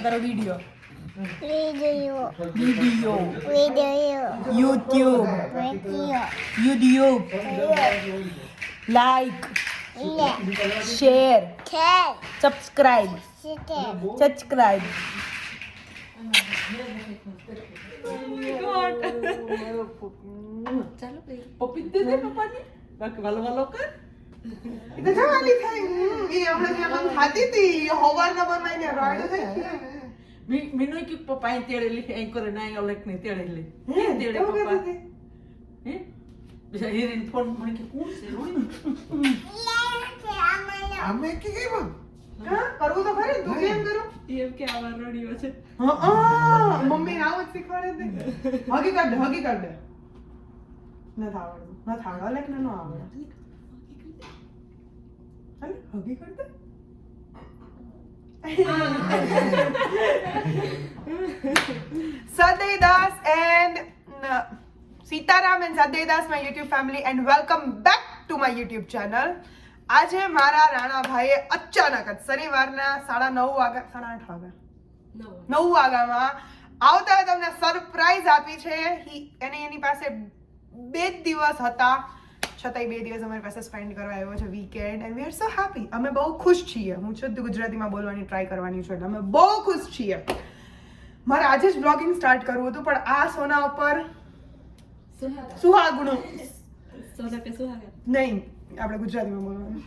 કરો video Video. YouTube like share subscribe ચાલો please પપ્પી દે દે પપ્પાની બાકી વાલો કર એટલે જવાની થઈ એ હમણાં જે મને ખાતી હતી હવારના બનાવીને રાડો થઈ મીનુ કે પપ્પા અહીં તેડે લી અહીં કરે ના ઓલેક ને તેડે લી તેડે એવું પપ્પા કહેતી હે બીજા હીરીન ફોન મને કે કોણ છે રોઈ અમે કે કેમ હા કરવું તો ખરી તું કેમ કરો એમ કે આવા રડીઓ છે હા મમ્મી આવું જ શીખવાડે દે હગી કાઢ દે નથી આવડે લેક ન આવડે હાલે હગી કાઢ દે Saday Das and Sitaram and Saday Das, my YouTube family, and welcome back to my YouTube channel. આજે મારા રાણા ભાઈએ અચાનક જ શનિવારના 9:30 વાગ્યા 8:30 વાગ્યામાં આવતા તમને સરપ્રાઈઝ આપી છે એની પાસે 2 દિવસ હતા છતાંય 2 દિવસ અમારી પાસે સ્પેન્ડ કરવા આવ્યો છે weekend and we are so happy અમે બહુ ખુશ છીએ હું શુદ્ધ ગુજરાતીમાં બોલવાની ટ્રાય કરવાની છું એટલે અમે બહુ ખુશ છીએ મારે આજે જ બ્લોગિંગ સ્ટાર્ટ કરવું હતું પણ આ સોના ઉપર સુહાગણું સોના કે સુહાગા નહીં આપણે ગુજરાતીમાં બોલવાનું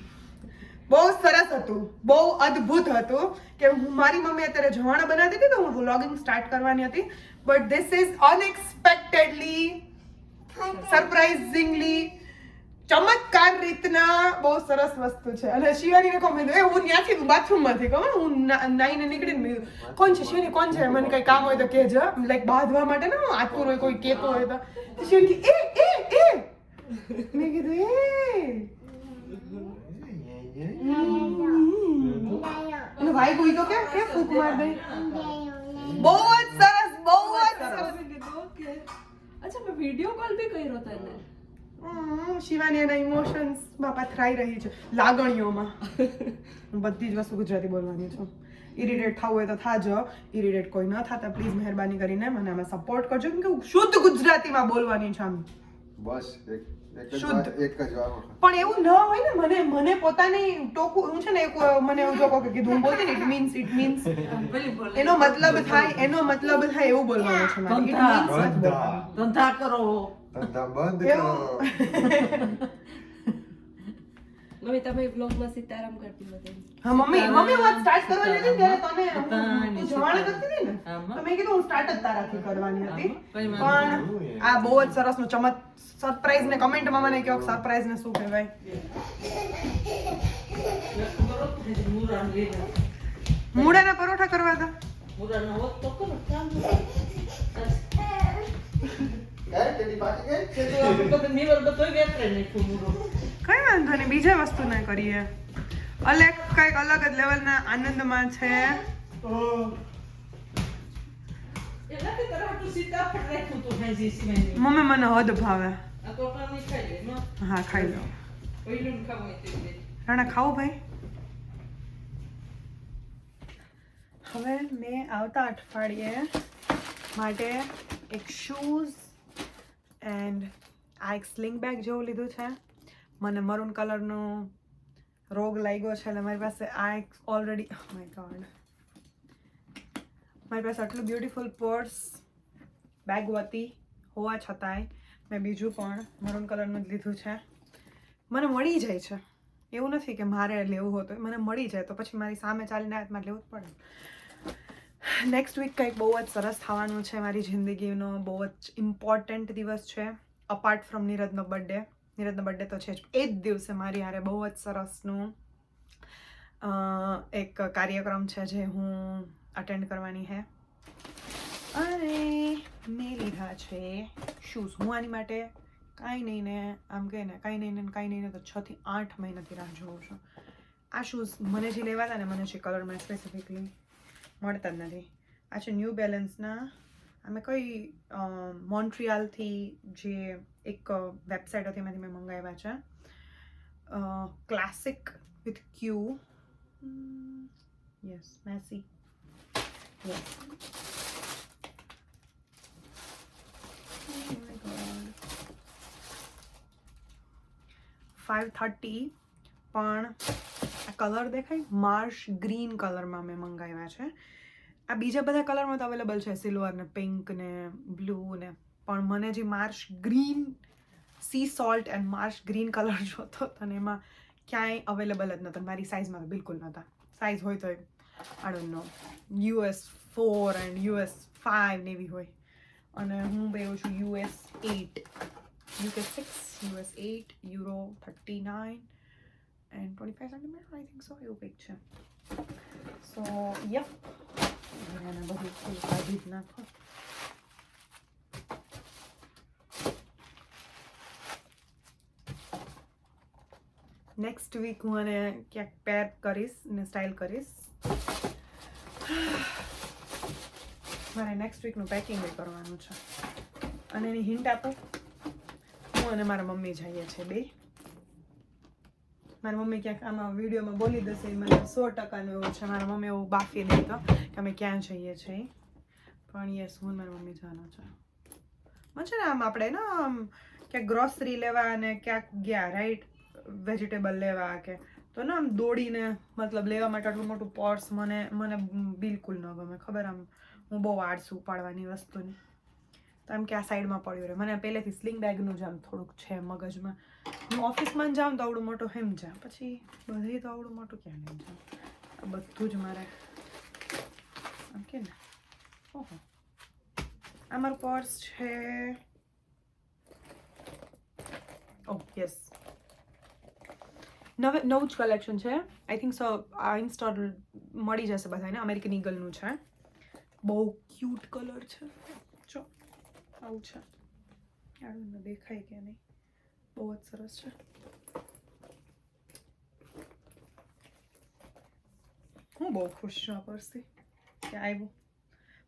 બહુ સરસ હતું બહુ અદ્ભુત હતું કે મારી મમ્મી અત્યારે જવાણા બનાવતી હતી તો હું વ્લોગિંગ સ્ટાર્ટ કરવાની હતી બટ ધીસ ઇઝ અનએક્સપેક્ટેડલી સરપ્રાઇઝિંગલી ચમત્કાર રીતના બહુ સરસ વસ્તુ છે અને શિવાનીને કહું મેં હું ત્યાંથી બાથરૂમમાંથી કહું હું નાઈને નીકળીને મેં કોણ છે શિવાની કોણ છે મને કંઈ કામ હોય તો કહેજો લાઈક બાંધવા માટે ને આતુર હોય કોઈ કહેતો હોય તો શિવાની કે એ મેં કીધું એ એટલે ભાઈ કોઈ તો કે ફૂક માર દે બહુ જ સરસ ઓકે અચ્છા મેં વિડિયો કોલ બી કર્યો તને શિવાની એના ઇમોશન્સ માં પથરાઈ રહી છે લાગણીઓમાં હું બધી જ વસ્તુ ગુજરાતી બોલવાની છું ઇરિટેટ થવું હોય તો થાજો ઇરિટેટ કોઈ ન થતા પ્લીઝ મહેરબાની કરીને મને આમાં સપોર્ટ કરજો કેમ કે હું શુદ્ધ ગુજરાતીમાં બોલવાની છું આમ બસ શુદ્ધ. એક જ વાર પણ એવું ન હોય ને મને પોતાને ટોકું હું છે ને મને એવું જો કહો કે કીધું હું બોલતી ને ઇટ મીન્સ એનો મતલબ થાય એવું બોલવાનું છે મારે It means નથી બોલવાનું. ધંધા કરો ધંધા બંધ એવું મમ્મી તમે બ્લોગમાં સીતારામ કરતી હતી હા મમ્મી વાત સ્ટાર્ટ કરવાની હતી ને ત્યારે તને તું જવાણે કરતી હતી ને તો મેં કીધું હું સ્ટાર્ટ જ તારાથી કરવાની હતી પણ આ બહુ જ સરસ નું સરપ્રાઈઝ ને કમેન્ટમાં મને કહો સરપ્રાઈઝ ને શું કહેવાય મૂળાના પરોઠા કરવા હતા મુરાનો હોત તો કરો કામ કાઈ તેની પાછી ગઈ છે તો આપણે નીવર બધોય વેતરે નાખ્યું મુરો કઈ વાંધો નહીં બીજા વસ્તુ ના કરીએ અલગ કઈક અલગ જ લેવલના આનંદમાં છે એલા કે તરહ તો સીતા ફટ રાખ્યું તો ભાઈ જી સિવાય મમ્મી મને હદ ભાવે આ તો આપણે ખાઈ લે નો હા ખાઈ લો પહેલું ખાવું તે રાણા ખાવું ભાઈ હવે મેં આવતા અઠવાડિયે માટે એક શૂઝ એન્ડ આ એક સ્લિંગ બેગ જેવું લીધું છે મને મરૂન કલરનો રોગ લાગ્યો છે એટલે મારી પાસે આ એક ઓલરેડી માય ગોડ મારી પાસે આટલું બ્યુટીફુલ પર્સ બેગ હતી હોવા છતાંય મેં બીજું પણ મરૂન કલરનું જ લીધું છે મને મળી જાય છે એવું નથી કે મારે લેવું હોતું મને મળી જાય તો પછી મારી સામે ચાલીને હાથમાં લેવું જ પડે નેક્સ્ટ વીક કંઈક બહુ જ સરસ થવાનું છે મારી જિંદગીનો બહુ જ ઇમ્પોર્ટન્ટ દિવસ છે અપાર્ટ ફ્રોમ નીરજનો બર્થડે તો છે જ એ જ દિવસે મારી હારે બહુ જ સરસનું એક કાર્યક્રમ છે જે હું અટેન્ડ કરવાની છે અને મેં લીધા છે શૂઝ હું આની માટે કાંઈ નહીં ને આમ કહે ને કાંઈ નહીં ને તો 6 થી 8 મહિનાથી રાહ જોઉં છું આ શૂઝ મને જે લેવા હતા ને મને જે કલરમાં સ્પેસિફિકલી મળતા જ નથી આ છે ન્યૂ બેલેન્સના અમે કઈ મોન્ટ્રિયાલથી જે એક વેબસાઇટ હતી એમાંથી મેં મંગાવ્યા છે classic with Q yes Messi $530 પણ આ કલર દેખાય માર્શ ગ્રીન કલરમાં મેં મંગાવ્યા છે. આ બીજા બધા કલરમાં તો અવેલેબલ છે, સિલ્વર ને પિંક ને બ્લુ ને, પણ મને જે marsh green sea salt and marsh green colour જોતો હતો ને એમાં ક્યાંય અવેલેબલ જ નહોતા. મારી સાઇઝમાં તો બિલકુલ નહોતા. સાઇઝ હોય તો I don't know US 4 and US 5 ને એવી હોય, અને હું બેહું છું US 8, UK 6, US 8, Euro 39 and 25 centimeter, I think so. એવું કંઈક છે. સો યપ, એને બધું ફૂલ કાઢી જ નાખો. નેક્સ્ટ વીક હું આને ક્યાંક પેર કરીશ ને સ્ટાઇલ કરીશ. મારે નેક્સ્ટ વીકનું પેકિંગ કરવાનું છે, અને એની હિન્ટ આપું, હું અને મારા મમ્મી જઈએ છીએ બે. મારી મમ્મી ક્યાંક આમાં વિડીયોમાં બોલી દેશે, એ મને 100% એવું છે. મારા મમ્મી એવું બાફી નહીં તો કે અમે ક્યાં જઈએ છીએ, પણ યસ, હું મારી મમ્મી જવાનું છે. મને છે ને આમ આપણે ને આમ ક્યાંક ગ્રોસરી લેવા અને ક્યાંક ગયા રાઈટ વેજીટેબલ લેવા કે તો ને આમ દોડીને મતલબ લેવા માટે આટલું મોટું પર્સ મને બિલકુલ ન ગમે. ખબર, આમ હું બહુ આળસુ ઉપાડવાની વસ્તુની, તો એમ કે આ સાઈડમાં પડ્યું રહે. મને પહેલેથી સ્લિંગ બેગનું જ આમ થોડુંક છે મગજમાં. હું ઓફિસમાં જાઉં તો આવડું મોટું હેમ જા, પછી બધે તો આવડું મોટું ક્યાં નહીં જાઉં. આ બધું જ મારે આમ કે ને. ઓહો, આ મારું પર્સ છે. ઓહ યસ, નવું જ કલેક્શન છે. આઈ થિંક સો આ ઇન્સ્ટોલ મળી જશે બધાને. અમેરિકન ઈગલનું છે, બહુ ક્યુટ કલર છે. જો આવું છે, આડું દેખાય કે નહીં, બહુ જ સરસ છે. હું બહુ ખુશ છું આ પર્સથી કે આવ્યું.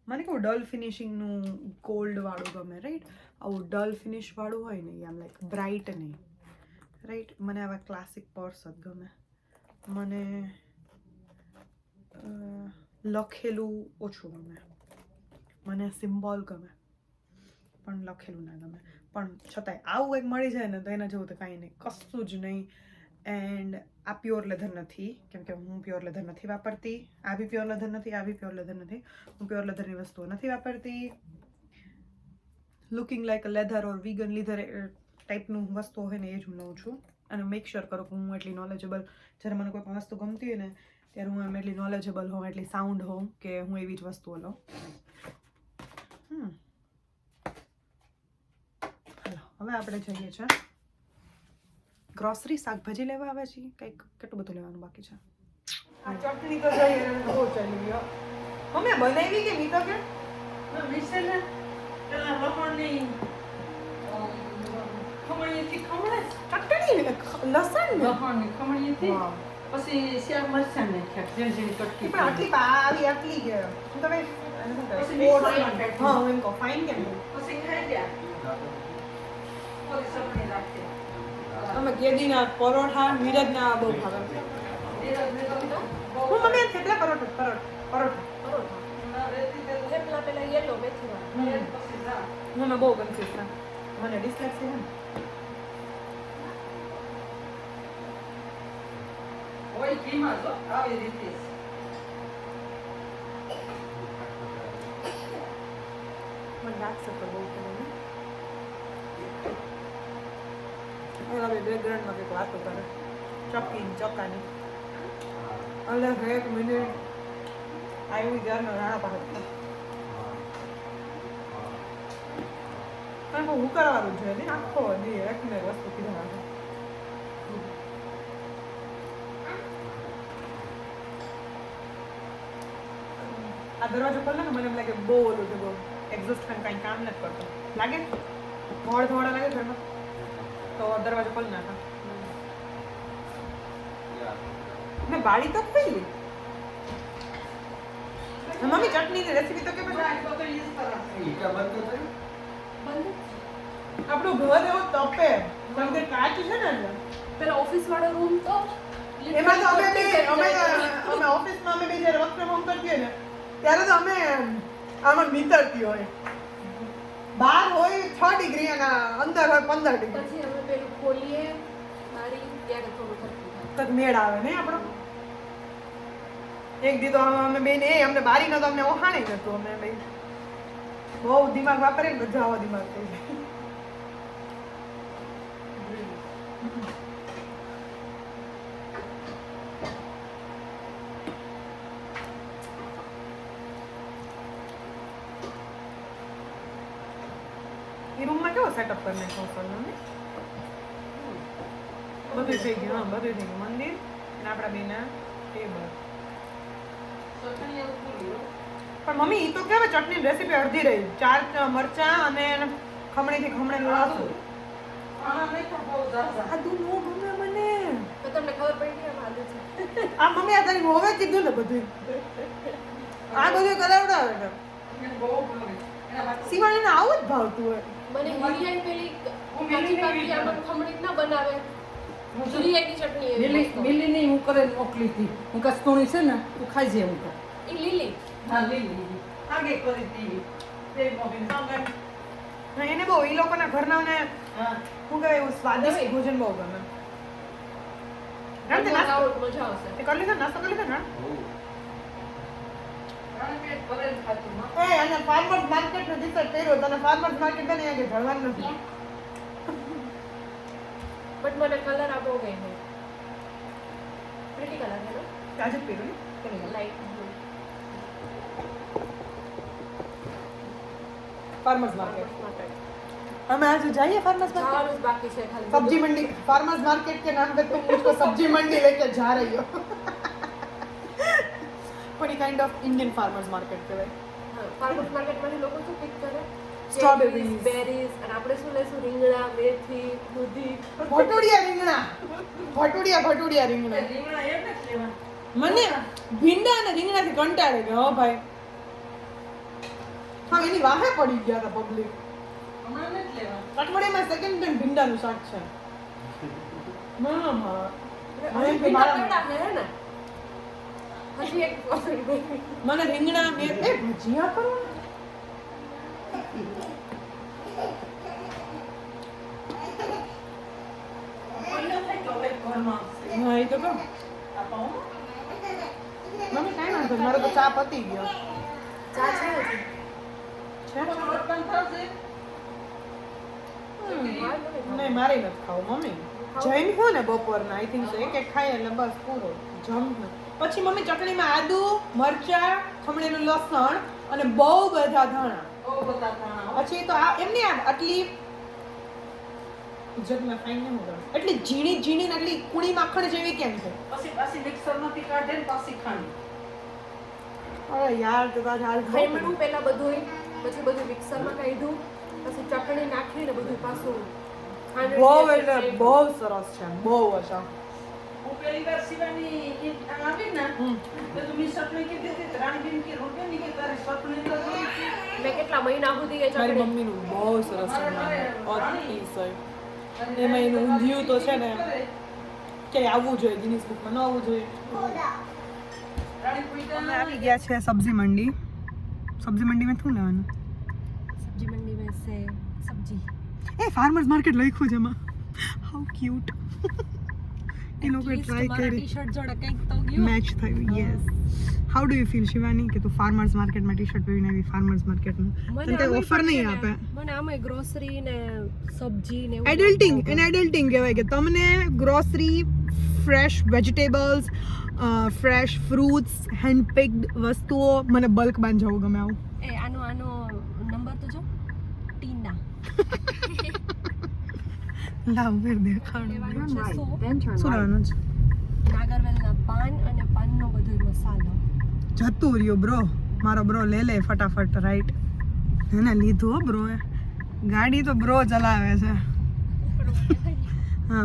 મને કેવું ડલ ફિનિશિંગનું ગોલ્ડ વાળું ગમે, રાઈટ? આવું ડલ ફિનિશ વાળું હોય ને, આમ લાઈક બ્રાઇટ નહીં, રાઈટ? મને આવા ક્લાસિક પર્સ જ ગમે. મને લખેલું ઓછું ગમે. મને સિમ્બોલ ગમે, પણ લખેલું ના ગમે. પણ છતાંય આવું એક મળી જાય ને તો એના જેવું તો કાંઈ નહીં, કશું જ નહીં. એન્ડ આ પ્યોર લેધર નથી, કેમ કે હું પ્યોર લેધર નથી વાપરતી. આ બી પ્યોર લેધર નથી, આ બી પ્યોર લેધર નથી. હું પ્યોર લેધરની વસ્તુઓ નથી વાપરતી. Looking like a leather or vegan leather ટાઈપનું વસ્તુઓ હોય ને એ જ હું લઉં છું. અને મેક શ્યોર કરું કે હું એટલી નોલેજેબલ, જ્યારે મને કોઈ પણ વસ્તુ ગમતી હોય ને ત્યારે હું એમ એટલી નોલેજેબલ હોઉં, એટલી સાઉન્ડ હોઉં કે હું એવી જ વસ્તુઓ લઉં. હવે આપણે જઈએ છીએ ગ્રોસરી, શાકભાજી લેવા આવે છે. કંઈક કેટલું બધું લેવાનું બાકી છે. આ ચટણી તો જઈએ બહુ ચલી ગયો. મમ્મી બનાવી કે મીઠો કે મિસેલે પેલા લસણની ખમણીથી ખમણે, ચટણી લસણ લસણની ખમણીથી, પછી શેર મરચાં નાખ્યા, ઝીણી ઝીણી કટકી. પણ આટલી આટલી કે હું તમે પછી હા હું એમ કહું ફાઇન કેમ પછી ખાઈ ગયા. થોડી સપણી રાખી. અમે કેદીના પરોઠા મિરજના બહુ ભાવે. હું મમ્મી કેટલા પરોઠા થેપલા પેલા યેલો મેથીવાળા. હું બહુ કન્ફ્યુઝ છું. મને ડિસ્લેક્સિયા છે ને. હોય ઘીમાં જો આવી રીતે. મને ડાર્ક સર્કલ બહુ ગમે. હવે બેકગ્રાઉન્ડમાં કંઈક વાતો કરે, ચોકાની. અલગ એક મિનિટ આવી ત્યારનો રાણા પાસે પણ હું કરવાનું છે ને આખો દી એકને વસ્તુ કીધા છે. આ દરવાજો ખોલે ને મને એમ લાગે બહુ ઓલું છે, બહુ એક્ઝોસ્ટ ફેન કાંઈ કામ નથી કરતો લાગે. ધોળા લાગે ઘરમાં તો દરવાજો ખોલી નાખા. મેં બાળી તો ખોલી. મમ્મી ચટણીની રેસીપી તો કે આપણું ઘર એવો તપે, કારણ કે કાચ છે ને એટલે. પેલા ઓફિસ વાળો રૂમ તો એમાં તો અમે ઓફિસમાં અમે બે જ્યારે વર્ક ફ્રોમ હોમ કરતી હોય ને ત્યારે તો અમે આમાં નીતરતી હોય બહાર હોય 6 ડિગ્રી અને અંદર હોય 15 ડિગ્રી પછી અમે પેલું ખોલીએ બારી ત્યારે થોડું ઠંડુ થાય. તક મેળ આવે ને આપણો એક દી તો અમે બેન અમને બારી નતો અમને ઓહાણે નતું અમે બે બહુ દિમાગ વાપરે ને બધા આવો દિમાગ થઈ જાય એ રૂમમાં કેવો સેટઅપ કરી નાખ્યો સરનો ને બધું થઈ ગયું હા બધું થઈ ગયું મંદિર અને આપણા બેના ટેબલ પણ મમ્મી ઈ તો કેવે ચટણી રેસીપી અડધી રહી 4 મરચા અને ખમણીથી ખમણેલું લાસુ આદુ નો ગમે મને તો તમને ખબર પડી કે આમાં આદુ છે. આ મમ્મી આ તારી હોવે કીધું ને બધું આ બધું કરાવડાવે ને શિવાનીને આવું જ ભાવતું હોય મને હિરિયાની પેલી કાચી પાકી આમાં ખમણી ના બનાવે હિરિયાની ચટણી એવી મિલી મસ્ત. મિલીની હું કરે મોકલી હતી હું કસ્તુરી છે ને તું ખાઈ જે હું કહું. ઈ લીલી હા લીલી આગે કરી હતી તે મોબીન સાંગણ હા, એને બહુ ઈ લોકોના ઘરનાને હા શું કહેવાય એવું સ્વાદિષ્ટ ભોજન બહુ ગમે રામ તે નાસ્તો મજા આવશે. તે કરી લીધો નાસ્તો કરી લીધો ને રાણે પેટ ભરેલ ખાતું માં એ અને ફાર્મર્સ માર્કેટ નો રિસર્ચ કર્યો તને ફાર્મર્સ માર્કેટ ને અહીંયા જળવાનું નથી બટ મને કલર આ બહુ ગમ્યો. પ્રીટી કલર હે ને આજે જ પહેર્યું ને લાઈટ બ્લુ. फार्मर्स मार्केट हम आज जाइए फार्मर्स मार्केट જવાનું જ બાકી છે ખાલી. सब्जी मंडी फार्मर्स मार्केट के नाम पे तुम मुझको सब्जी मंडी लेके जा रही हो बड़ी kind of Indian farmers market के भाई હા, farmers market માંથી લોકો શું pick કરે? Strawberries. Cherries, berries, અને આપણે શું લેશું? રીંગણા, મેથી, દૂધી. ભટુડિયા રીંગણા ભટુડિયા રીંગણા રીંગણા એમ જ લેવા મને ભીંડા અને રીંગણાથી કંટાળે ગયો હો ભાઈ હા એની વાહે પડી ગયા હતા પબ્લિક હમણાં નથી લેવા અઠવાડિયામાં સેકન્ડ ટાઈમ ભીંડાનું શાક છે મામા હજી ભીંડા પડ્યા છે, હે ને? હજી એક મને રીંગણા એ ભજીયા કરો ને ઘરમાં હા એ તો કહો આપાઉં મમ્મી કાંઈ વાંધો નહીં, મારો તો ચા પતી ગયો ચા છે હજી. છે પણ થશે નહીં મારે નથી ખાવું મમ્મી જૈન હું ને બપોરના આઈ થિંક એક એક ખાય એટલે બસ પૂરો જમ પછી મમ્મી ચટણીમાં આદુ મરચા ખમણેલું લસણ અને બહુ બધા ધાણા બહુ બધા ખાણા પછી તો આ એમની આટલી ગુજરાતમાં ફાઈન નહીં હોય એટલી ઝીણી ઝીણી ને એટલી કુણી માખણ જેવી કેમ છે પછી મિક્સરમાંથી કાઢે ને પાછી ખાંડ અરે યાર તો તાજ હાલ ખમણું પહેલા બધું પછી બધું મિક્સરમાં કાઢ્યું પછી ચટણી નાખીને બધું પાછું બહુ એટલે બહુ સરસ છે બહુ અચ્છા હું પહેલી વાર શિવાની ઈ આવી ને તો તું મી ચટણી કીધી હતી રાણીબેન કે રોટી ની કે તારે ચટણી તો જોઈ મેં કેટલા મહિના સુધી એ મારી ચટણી મમ્મીનું બહુ સરસ છે અતિશય એમાં એનું ઊંધિયું તો છે ને કે આવવું જોઈએ ગિનીસ બુકમાં ન આવવું જોઈએ રાણી પૂજા અમે આવી ગયા છે સબ્જી મંડી સબ્જી મંડીમાં શું લેવાનું સબ્જી મંડી में से सब्जी એ ફાર્મર્સ માર્કેટ લખ્યું છે એમાં હાઉ ક્યુટ એ લોકોએ ટ્રાય કરી ટી-શર્ટ જોડે કંઈક તો ગયું મેચ થયું yes how do you feel Shivani કે તું ફાર્મર્સ માર્કેટમાં ટી-શર્ટ પહેરીને આવી ફાર્મર્સ માર્કેટમાં તને કઈ ઓફર નહીં આપે મને આમાં ગ્રોસરી ને સબ્જી ને એડલ્ટિંગ એડલ્ટિંગ કહેવાય કે તમને grocery fresh vegetables fresh fruits hand picked વસ્તુઓ મને બલ્કમાં જવું ગમે આવું એ આનો નંબર તો જો ટીના લાવ ફેર દેખાડ લેવાનું છે સો શું લેવાનું છે નાગરવેલના પાન અને પાનનો બધો મસાલો જતું રહ્યો બ્રો મારો બ્રો લે લે ફટાફટ રાઈટ એને લીધું હો બ્રો એ ગાડી તો બ્રો ચલાવે છે હા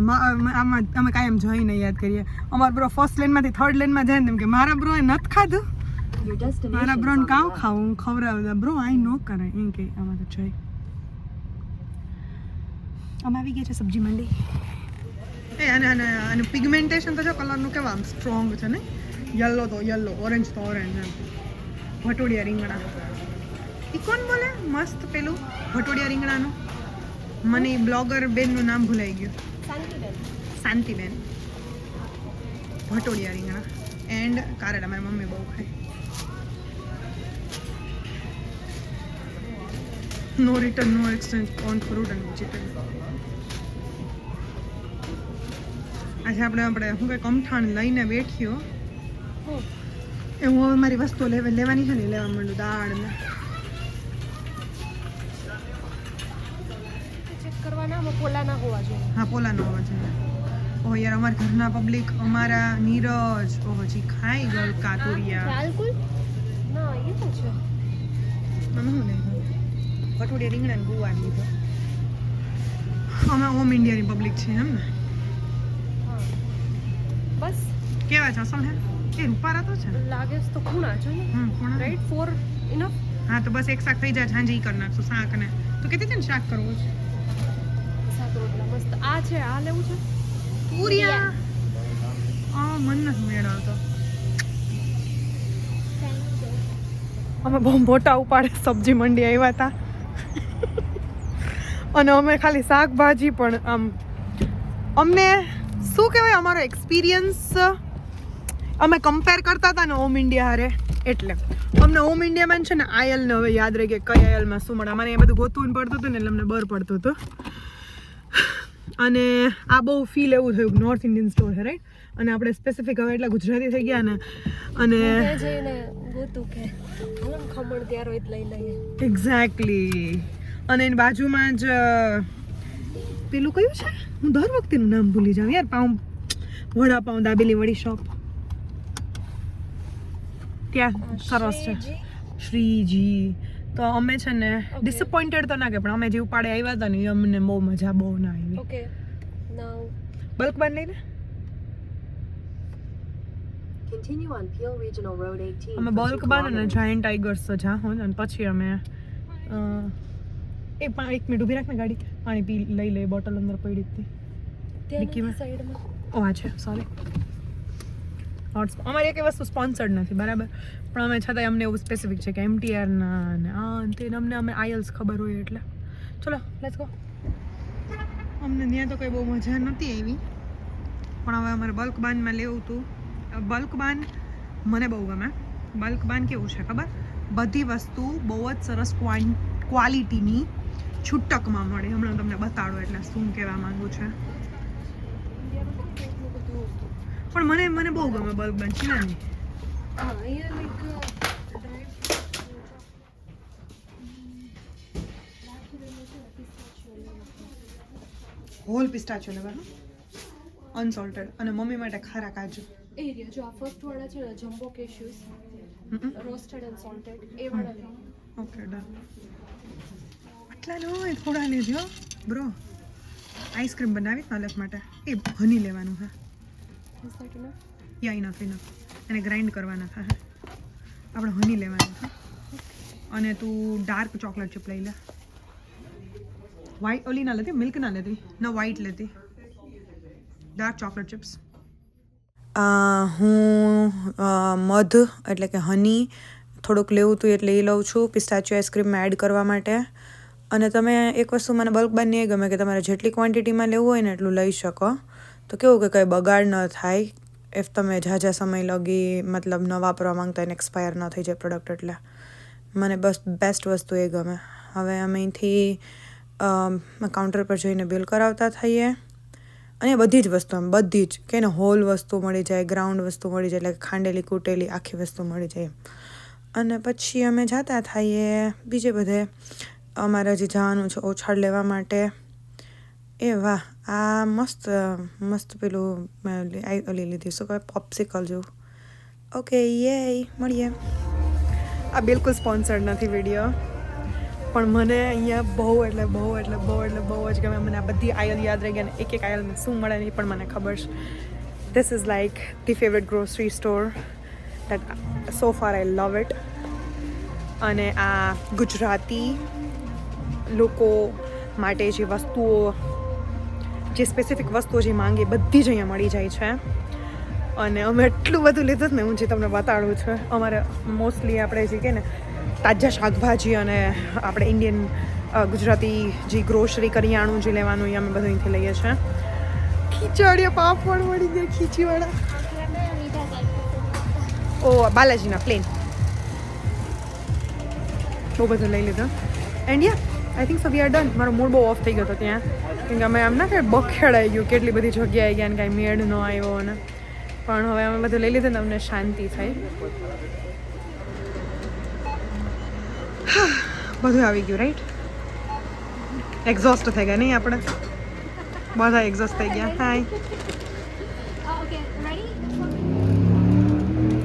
આમાં અમે કાયમ જોઈને યાદ કરીએ અમારા બ્રો ફર્સ્ટ લેનમાંથી થર્ડ લેનમાં જાય ને એમ કે મારા બ્રોએ નથી ખાધું મારા બ્રોને કામ ખાવું ખવડાવતા બ્રો આઈ નો કરે એમ કે આમાં તો જોઈ અમે આવી ગયા છે સબ્જી મંડી એ અને પિગમેન્ટેશન તો જો કલરનું કેવા આમ સ્ટ્રોંગ છે ને યલો તો યલો ઓરેન્જ તો ઓરેન્જ એમ ભટોડિયા રીંગણા. એ કોણ બોલે મસ્ત પેલું ભટોડિયા રીંગણાનું? મને બ્લોગર બેનનું નામ ભૂલાઈ ગયું. શાંતિબેન. ભટોડિયા રીંગણા એન્ડ કારેલા મારી મમ્મી બહુ ખાય. No return no exchange on fruit and vegetable. આજે આપણે શું કંઈ કમઠાણ લઈને બેઠ્યો એ હું હવે મારી વસ્તુઓ લેવાની છે ને લેવા માંડું. દાળ ને ચેક કરવાના પોલાના હોવા જોઈએ. હા પોલાનો હોવા જોઈએ. ઓહ યાર અમારા ઘરના પબ્લિક અમારા નીરજ ઓહ હજી ખાઈ ગયો કાતુરિયા. બિલકુલ ના એ તો છે. અમે શું લઈ ભટોડિયા રીંગણા ને ગુવાર લીધો. અમે ઓમ ઇન્ડિયાની પબ્લિક છે એમ ને. બસ કેવા છે અસલ હે એ રૂપારા તો છે લાગે તો ખૂણા જોઈએ. ખૂણા રાઈટ ફોર ઇનફ. હા તો બસ એક શાક થઈ જાય સાંજે ઈ કરી નાખશું શાક ને. તો કીધી છે ને શાક કરવું છે. શાક રોટલા મસ્ત. આ છે આ લેવું છે પૂરિયા. મન નથી મેળવતો. અમે બહુ મોટા ઉપાડે સબ્જી મંડી આવ્યા હતા અને અમે ખાલી શાકભાજી પણ આમ અમને શું કહેવાય અમારો એક્સપિરિયન્સ અમે કમ્પેર કરતા હતા ને ઓમ ઇન્ડિયા હારે એટલે અમને ઓમ ઇન્ડિયામાં છે ને આયલને હવે યાદ રહી કે કઈ આયલમાં શું મળે. મને એ બધું ગોતવું પડતું હતું ને એટલે અમને બર પડતું હતું. અને આ બહુ ફીલ એવું થયું નોર્થ ઇન્ડિયન સ્ટોર છે રાઈટ. અને આપણે સ્પેસિફિક હવે એટલા ગુજરાતી થઈ ગયા ને અને જઈને ગોતું કે ખમણ ત્યાર હોય લઈ લઈએ. એક્ઝેક્ટલી. અને એની બાજુમાં જ પેલું કયું છે હું દર વખતેનું નામ ભૂલી જાઉં યાર. વડાપાઉં દાબેલી વડી શોપ ત્યાં સરસ છે શ્રીજી. તો અમે છે ને ડિસઅપોઇન્ટેડ તો ના કે પણ અમે જે ઉપાડે આવ્યા હતા ને એ અમને બહુ મજા બહુ ના આવી. ઓકે નાઉ બલ્ક બાન લઈને Continue on Peel Regional Road 18. અમે for 2 બલ્ક બાન અને kilometers. જાયન્ટ ટાઈગર્સ તો જા હોય અને પછી અમે એક મિનિટ ઊભી રાખ ને ગાડી પાણી પી લઈ લે. બોટલ અંદર પડી હતી ડિક્કીમાં. સાઈડમાં ઓ હા છે સોરી. અમારી એક વસ્તુ સ્પોન્સર્ડ નથી બરાબર પણ અમે છતાંય અમને એવું સ્પેસિફિક છે કે MTRના અને આ તે અમને અમે આયલ્સ ખબર હોય એટલે ચલો લેટ્સ ગો. અમને ત્યાં તો કંઈ બહુ મજા નહોતી આવી પણ હવે અમારે બલ્ક બાનમાં લેવું હતું. બલ્ક બાન મને બહુ ગમે. બલ્ક બાન કેવું છે ખબર બધી વસ્તુ બહુ જ સરસ ક્વોલિટીની છૂટકમાં મળે. હમણાં તમને બતાડો એટલે શું કહેવા માંગુ છે પણ મને બહુ ગમે બલ્ક બાન છે ને. હા અહીંયા લાઈક હોલ પિસ્તાચિયો લેવાનું અનસોલ્ટેડ અને મમ્મી માટે ખારા કાજુ. એરિયા જો આ ફર્સ્ટ વાળા છે ને જમ્બો કેશ્યુઝ રોસ્ટેડ એન્ડ સોલ્ટેડ એ વાળા લે. Okay done. આટલા ન હોય થોડા લેજો બ્રો. આઈસ્ક્રીમ બનાવી નલેફ માટે એ હની લેવાનું હા. Is that enough? Yeah enough enough. એને ગ્રાઇન્ડ કરવાના હા. આપણે હની લેવાનું છે અને તું ડાર્ક ચોકલેટ ચીપ લઈ લે. વ્હાઈટ ઓલી ના લેતી મિલ્ક ના લેતી ના વ્હાઈટ લેતી ડાર્ક ચોકલેટ ચિપ્સ. હું મધ એટલે કે હની થોડુંક લેવું હતું એટલે એ લઉં છું પિસ્તાચિયો આઈસ્ક્રીમમાં એડ કરવા માટે. અને તમે એક વસ્તુ મને બલ્ક બારની એ ગમે કે તમારે જેટલી ક્વોન્ટિટીમાં લેવું હોય ને એટલું લઈ શકો. તો કેવું કે કંઈ બગાડ ન થાય ઇફ તમે ઝાઝા સમય લગી મતલબ ન વાપરવા માંગતા એને એક્સપાયર ન થઈ જાય પ્રોડક્ટ. એટલે મને બસ બેસ્ટ વસ્તુ એ ગમે. હવે અમે અહીંથી કાઉન્ટર પર જઈને બિલ કરાવતા થઈએ અને બધી જ વસ્તુ આમ બધી જ કે ને હોલ વસ્તુ મળી જાય ગ્રાઉન્ડ વસ્તુ મળી જાય એટલે ખાંડેલી કૂટેલી આખી વસ્તુ મળી જાય. અને પછી અમે જતા થઈએ બીજે બધે અમારે હજી જવાનું છે ઓછાડ લેવા માટે. એ વાહ આ મસ્ત મસ્ત પેલું મેં ઓલી લીધી શું કહેવાય પોપ્સિકલ જેવું. ઓકે યે મળીએ. આ બિલકુલ સ્પોન્સર્ડ નથી વિડીયો પણ મને અહીંયા બહુ જ ગમે. મને આ બધી આયલ યાદ રહી ગયા ને એક આયલમાં શું મળે એ પણ મને ખબર છે. This is like the favourite grocery store that so far I love it. અને આ ગુજરાતી લોકો માટે જે વસ્તુઓ જે સ્પેસિફિક વસ્તુઓ જે માંગે બધી જ અહીંયા મળી જાય છે. અને અમે એટલું બધું લીધું જ ને, હું જે તમને બતાડું છું. અમારે મોસ્ટલી આપણે જે કે ને તાજા શાકભાજી અને આપણે ઇન્ડિયન ગુજરાતી જે ગ્રોસરી કરિયાણું જે લેવાનું એ અમે બધું અહીંથી લઈએ છીએ. ખીચડીયા પાપડ મળી ગયા, ખીચીવાળા. ઓ બાલાજીના પ્લેન બહુ બધું લઈ લીધું. And yeah I think so we are done. મારો મૂડ બહુ ઓફ થઈ ગયો હતો ત્યાં, કેમ કે અમે આમ ના કે બખેડાઈ ગયું, કેટલી બધી જગ્યાએ ગયા ને કાંઈ મેળ ન આવ્યો. અને પણ હવે અમે બધું લઈ લીધું ને અમને શાંતિ થઈ. બધું આવી ગયું રાઈટ. એક્ઝોસ્ટ થઈ ગયા નહીં આપણે બધા, એક્ઝોસ્ટ થઈ ગયા. હાય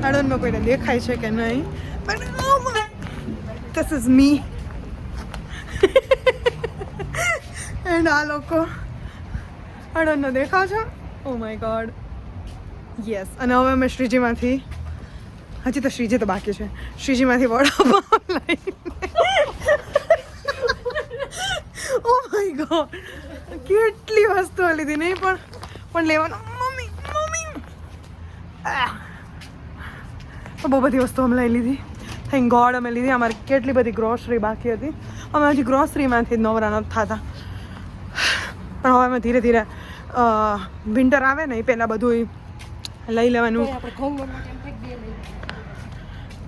I don't know કોઈને દેખાય છે કે નહીં, but oh my, this is me. And આ લોકો I don't know દેખાવ છો? Oh my god. Yes. અને હવે અમે શ્રીજીમાંથી, હજી તો શ્રીજી તો બાકી છે, શ્રીજીમાંથી વડાપાવ લઈને ઓ માય ગોડ કેટલી વસ્તુઓ લીધી નહીં, પણ લેવાનું. મમ્મી તો બહુ બધી વસ્તુઓ અમે લઈ લીધી. થેન્ક ગોડ અમે લીધી. અમારે કેટલી બધી ગ્રોસરી બાકી હતી. અમે હજી ગ્રોસરીમાંથી જ નવરા નથી થતા. પણ હવે અમે ધીરે ધીરે વિન્ટર આવે ને એ પહેલાં બધું લઈ લેવાનું.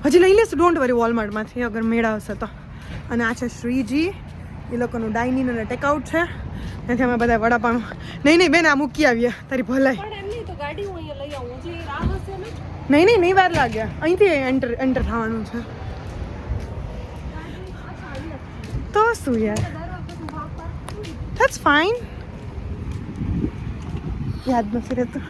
હજી લઈ લેશું, ડોન્ટ વરી, વોલમાર્ટમાંથી અગર મેળ આવશે તો. અને આ છે શ્રીજી, એ લોકોનું ડાઇનિંગ અને ટેકઆઉટ છે. ત્યાંથી અમે બધા વડાપાવ. નહીં બેન આ મૂકી આવીએ તારી ભલાઈ. નહીં વાર લાગ્યા, અહીંથી એન્ટર થવાનું છે તો શું યાર, ધેટ્સ ફાઇન. યાદ નથી રહેતું.